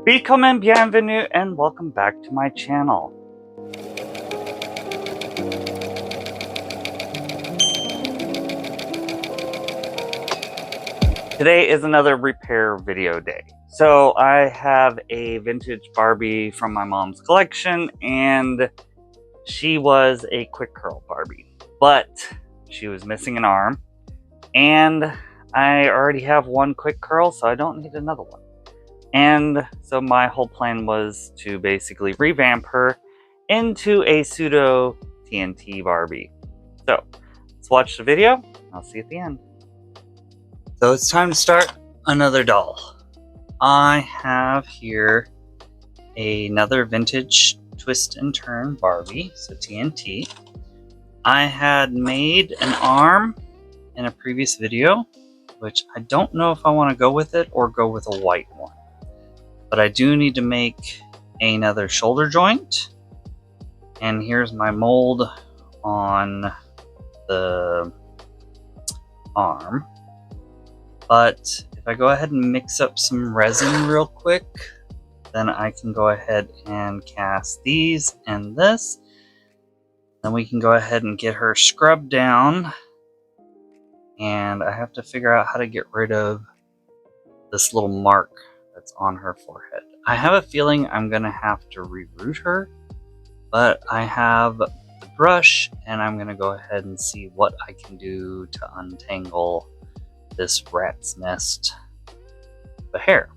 Willkommen, bienvenue, and welcome back to my channel. Today is another repair video day. So I have a vintage Barbie from my mom's collection, and she was a quick curl Barbie, but she was missing an arm, and I already have one quick curl, so I don't need another one. And so my whole plan was to basically revamp her into a pseudo TNT Barbie. So let's watch the video. I'll see you at the end. So it's time to start another doll. I have here another vintage twist and turn Barbie, so TNT. I had made an arm in a previous video, which I don't know if I want to go with it or go with a white one. But I do need to make another shoulder joint. And here's my mold on the arm. But if I go ahead and mix up some resin real quick, then I can go ahead and cast these and this. Then we can go ahead and get her scrubbed down. And I have to figure out how to get rid of this little mark that's on her forehead. I have a feeling I'm gonna have to reroute her, but I have the brush and I'm gonna go ahead and see what I can do to untangle this rat's nest of hair.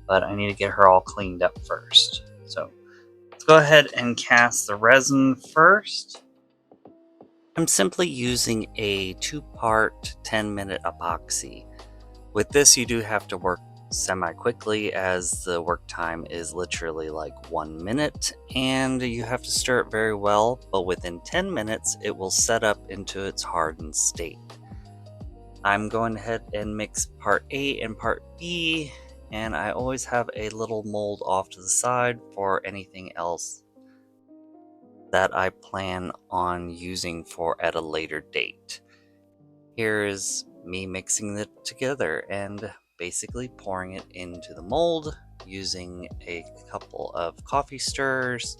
But I need to get her all cleaned up first. So let's go ahead and cast the resin first. I'm simply using a 2-part 10-minute epoxy. With this, you do have to work semi-quickly, as the work time is literally like 1 minute, and you have to stir it very well, but within 10 minutes it will set up into its hardened state. I'm going ahead and mix part A and part B, and I always have a little mold off to the side for anything else that I plan on using for at a later date. Here's me mixing it together and basically pouring it into the mold using a couple of coffee stirrers.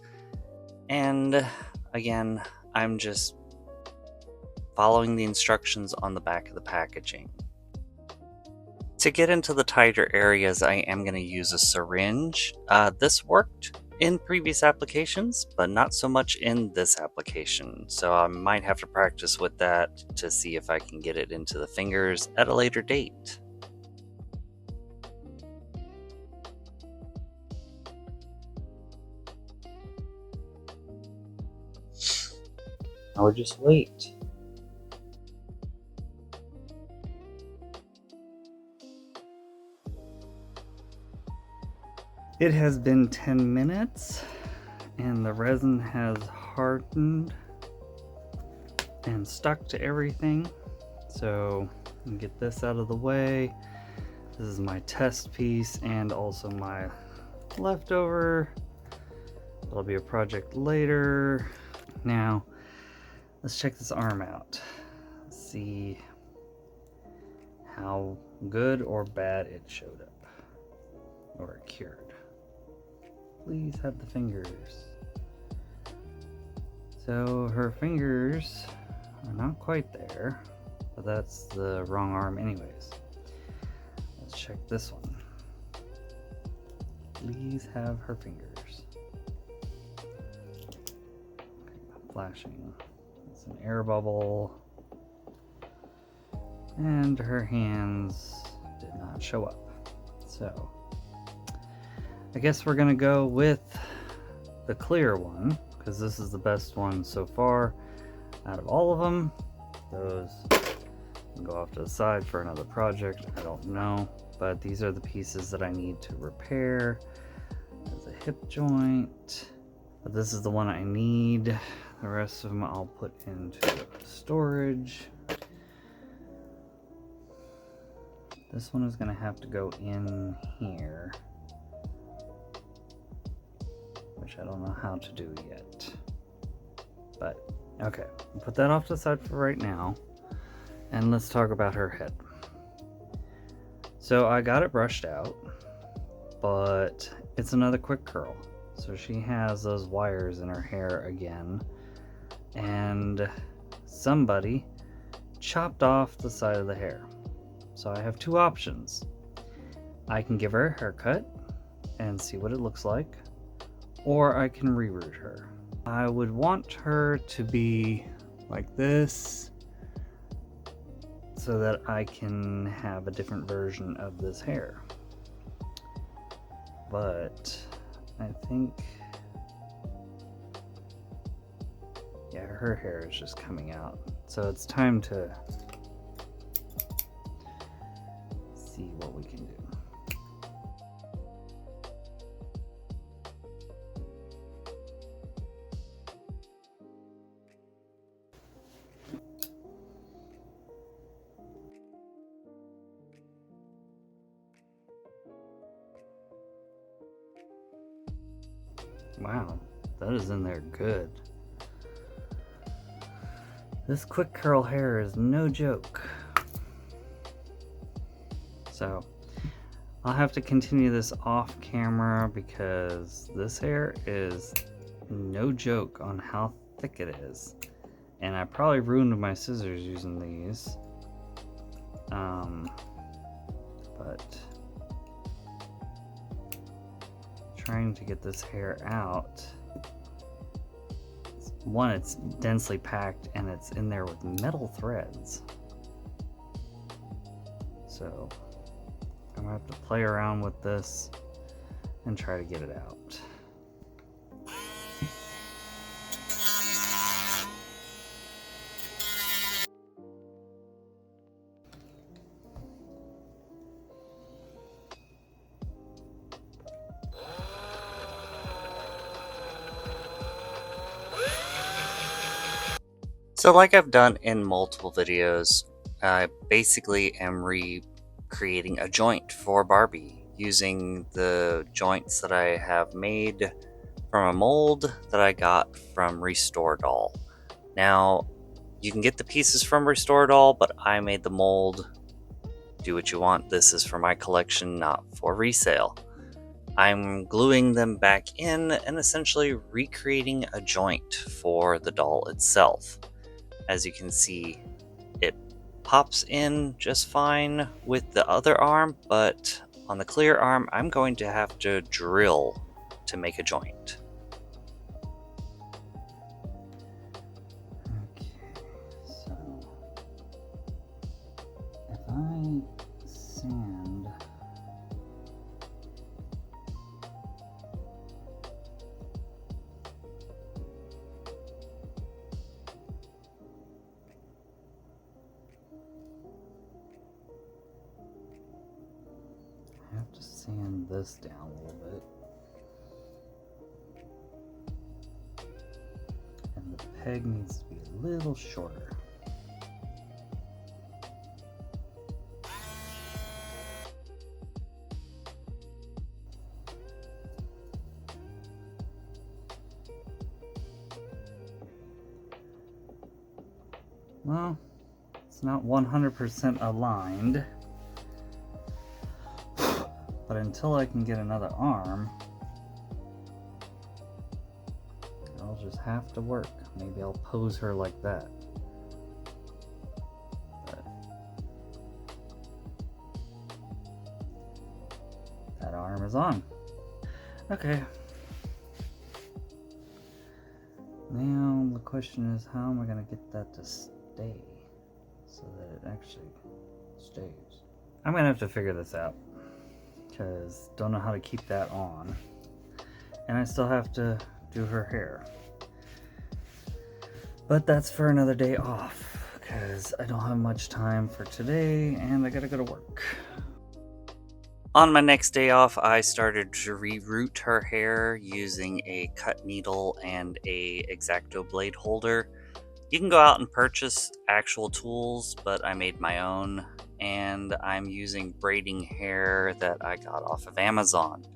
And again, I'm just following the instructions on the back of the packaging. To get into the tighter areas, I am going to use a syringe. This worked in previous applications, but not so much in this application. So I might have to practice with that to see if I can get it into the fingers at a later date. Or just wait. It has been 10 minutes and the resin has hardened and stuck to everything. So I'll get this out of the way. This is my test piece and also my leftover. It'll be a project later. Now, let's check this arm out. Let's see how good or bad it showed up or it cured. Please have the fingers. So her fingers are not quite there, but that's the wrong arm anyways. Let's check this one. Please have her fingers. Okay, flashing. It's an air bubble. And her hands did not show up. So I guess we're gonna go with the clear one, because this is the best one so far out of all of them. Those can go off to the side for another project, I don't know. But these are the pieces that I need to repair. There's a hip joint, but this is the one I need. The rest of them I'll put into storage. This one is gonna have to go in here, which I don't know how to do yet. But okay, I'll put that off to the side for right now. And let's talk about her head. So I got it brushed out. but it's another quick curl. So she has those wires in her hair again, and somebody chopped off the side of the hair. So I have two options. I can give her a haircut and see what it looks like, or I can reroute her. I would want her to be like this so that I can have a different version of this hair. But I think, yeah, her hair is just coming out. So it's time to see what we can do. Wow, that is in there good. This quick curl hair is no joke. So I'll have to continue this off camera because this hair is no joke on how thick it is. And I probably ruined my scissors using these. But trying to get this hair out. One, it's densely packed and it's in there with metal threads. So I'm gonna have to play around with this and try to get it out. So like I've done in multiple videos, I basically am recreating a joint for Barbie using the joints that I have made from a mold that I got from Restore Doll. Now, you can get the pieces from Restore Doll, but I made the mold. Do what you want. This is for my collection, not for resale. I'm gluing them back in and essentially recreating a joint for the doll itself. As you can see, it pops in just fine with the other arm, but on the clear arm, I'm going to have to drill to make a joint. Okay, so if I sand I have to sand this down a little bit. And the peg needs to be a little shorter. Well, it's not 100% aligned. But until I can get another arm, I'll just have to work. Maybe I'll pose her like that. But that arm is on. Okay. Now the question is, how am I going to get that to stay so that it actually stays? I'm going to have to figure this out, because don't know how to keep that on, and I still have to do her hair. But that's for another day off, because I don't have much time for today and I gotta go to work. On my next day off, I started to reroute her hair using a cut needle and a X-Acto blade holder. You can go out and purchase actual tools, but I made my own, and I'm using braiding hair that I got off of Amazon.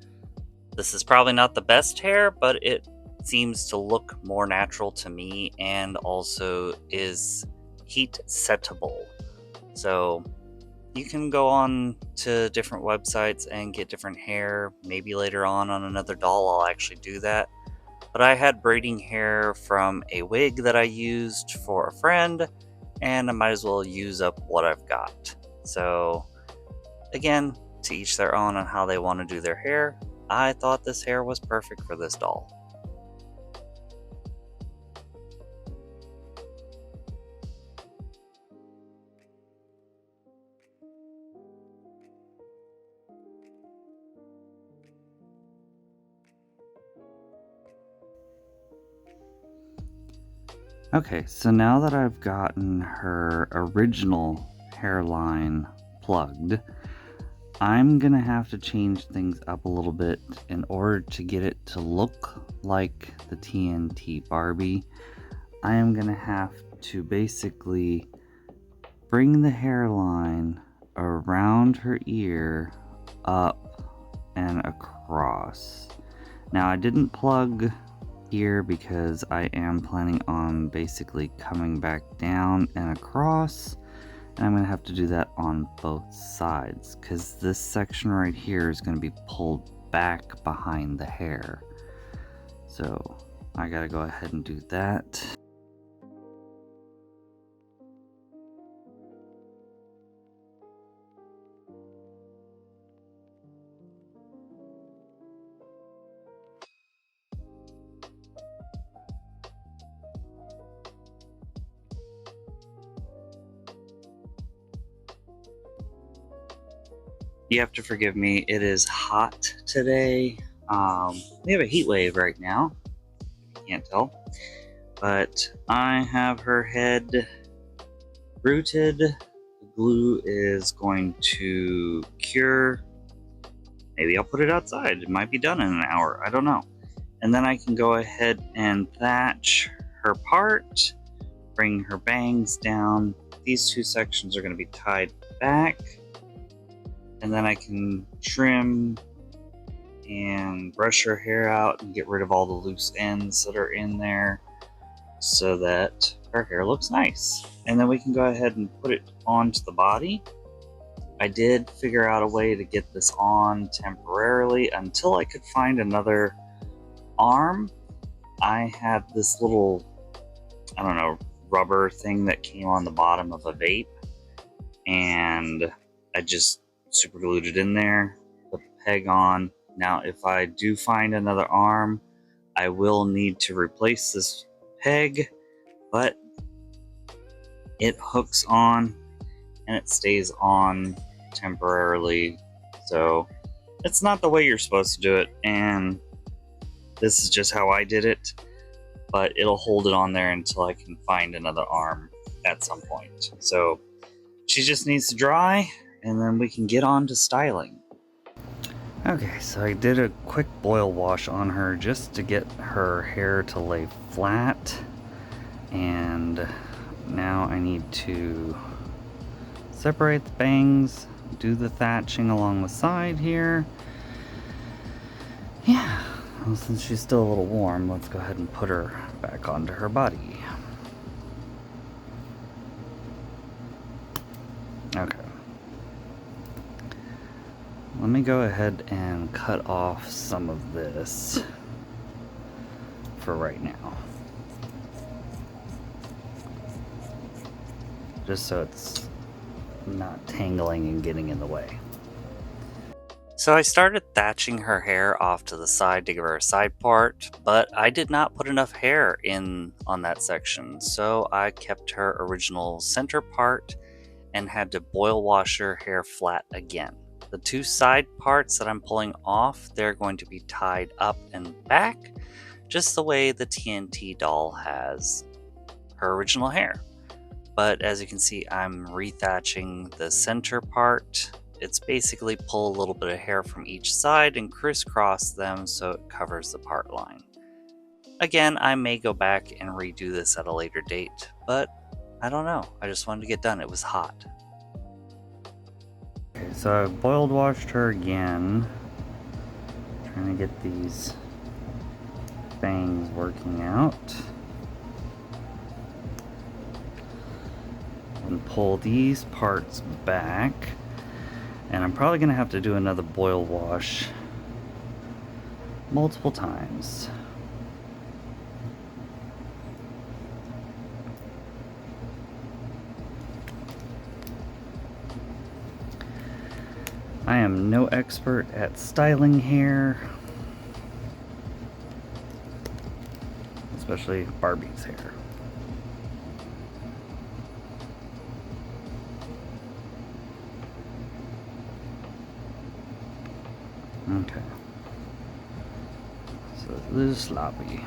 This is probably not the best hair, but it seems to look more natural to me and also is heat settable. So you can go on to different websites and get different hair. Maybe later on another doll I'll actually do that. But I had braiding hair from a wig that I used for a friend, and I might as well use up what I've got. So again, to each their own on how they want to do their hair. I thought this hair was perfect for this doll. Okay, so now that I've gotten her original hairline plugged, I'm gonna have to change things up a little bit in order to get it to look like the TNT Barbie. I am gonna have to basically bring the hairline around her ear, up and across. Now I didn't plug here because I am planning on basically coming back down and across, and I'm gonna have to do that on both sides because this section right here is gonna be pulled back behind the hair. So I gotta go ahead and do that. You have to forgive me, it is hot today. We have a heat wave right now, if you can't tell. But I have her head rooted. The glue is going to cure. Maybe I'll put it outside. It might be done in an hour. I don't know. And then I can go ahead and thatch her part, bring her bangs down. These two sections are going to be tied back. And then I can trim and brush her hair out and get rid of all the loose ends that are in there so that her hair looks nice. And then we can go ahead and put it onto the body. I did figure out a way to get this on temporarily until I could find another arm. I had this little, I don't know, rubber thing that came on the bottom of a vape, and I just super glued it in there, put the peg on. Now if I do find another arm, I will need to replace this peg, but it hooks on and it stays on temporarily. So it's not the way you're supposed to do it, and this is just how I did it, but it'll hold it on there until I can find another arm at some point. So she just needs to dry, and then we can get on to styling. Okay, so I did a quick boil wash on her just to get her hair to lay flat, and now I need to separate the bangs, do the thatching along the side here. Yeah, well, since she's still a little warm, let's go ahead and put her back onto her body. Okay. Let me go ahead and cut off some of this for right now. Just so it's not tangling and getting in the way. So I started thatching her hair off to the side to give her a side part, but I did not put enough hair in on that section, so I kept her original center part and had to boil wash her hair flat again. The two side parts that I'm pulling off, they're going to be tied up and back, just the way the TNT doll has her original hair. But as you can see, I'm rethatching the center part. It's basically pull a little bit of hair from each side and crisscross them so it covers the part line. Again, I may go back and redo this at a later date, but I don't know. I just wanted to get done. It was hot. Okay, so I've boiled washed her again. Trying to get these bangs working out. And pull these parts back. And I'm probably going to have to do another boil wash multiple times. I am no expert at styling hair, especially Barbie's hair. Okay. So it's a little sloppy.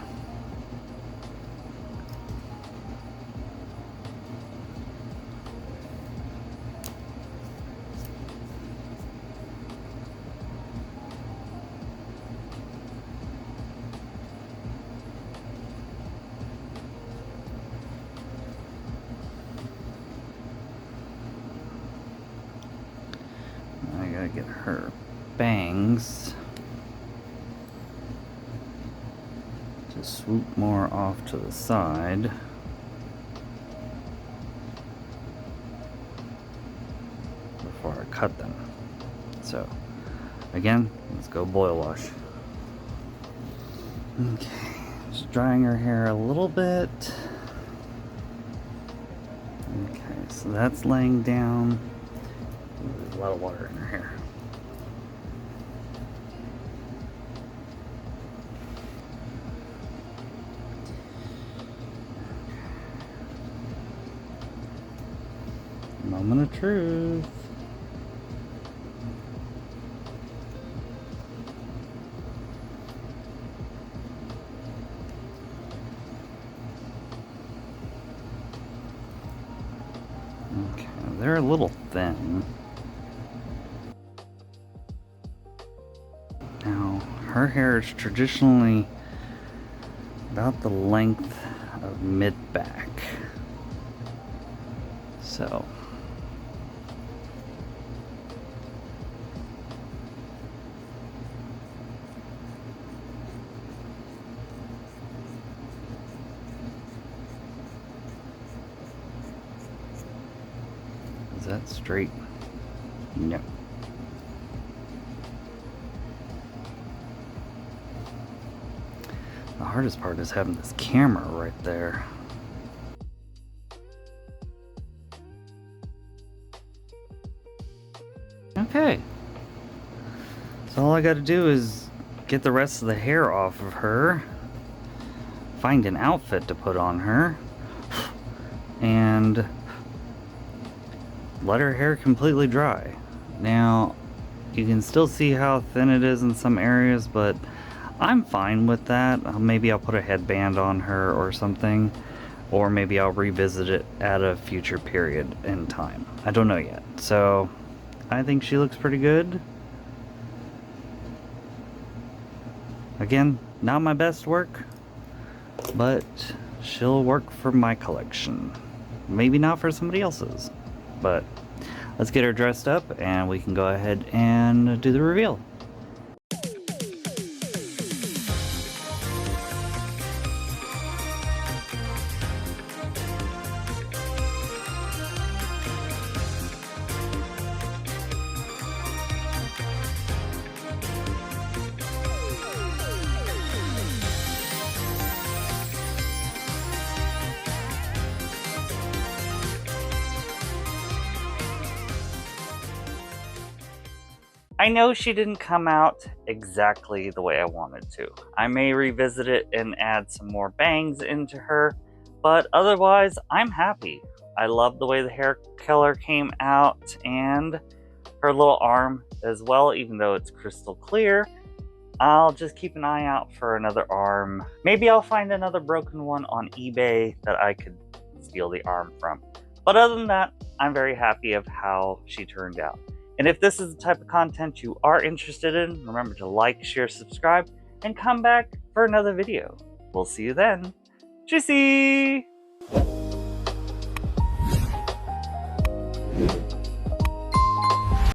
I gotta get her bangs to swoop more off to the side. Before I cut them. So, again, let's go boil wash. Okay, just drying her hair a little bit. Okay, so that's laying down. There's a lot of water in her hair. Moment of truth. Okay, they're a little thin. Now, her hair is traditionally about the length of mid-back. So, is that straight? No. The hardest part is having this camera right there. Okay. So all I gotta do is get the rest of the hair off of her, find an outfit to put on her, and let her hair completely dry. Now, you can still see how thin it is in some areas, but I'm fine with that. Maybe I'll put a headband on her or something, or maybe I'll revisit it at a future period in time. I don't know yet. So, I think she looks pretty good. Again, not my best work, but she'll work for my collection. Maybe not for somebody else's, but let's get her dressed up and we can go ahead and do the reveal. I know she didn't come out exactly the way I wanted to. I may revisit it and add some more bangs into her, but otherwise, I'm happy. I love the way the hair color came out and her little arm as well, even though it's crystal clear. I'll just keep an eye out for another arm. Maybe I'll find another broken one on eBay that I could steal the arm from. But other than that, I'm very happy of how she turned out. And if this is the type of content you are interested in, remember to like, share, subscribe, and come back for another video. We'll see you then. Tschüssi!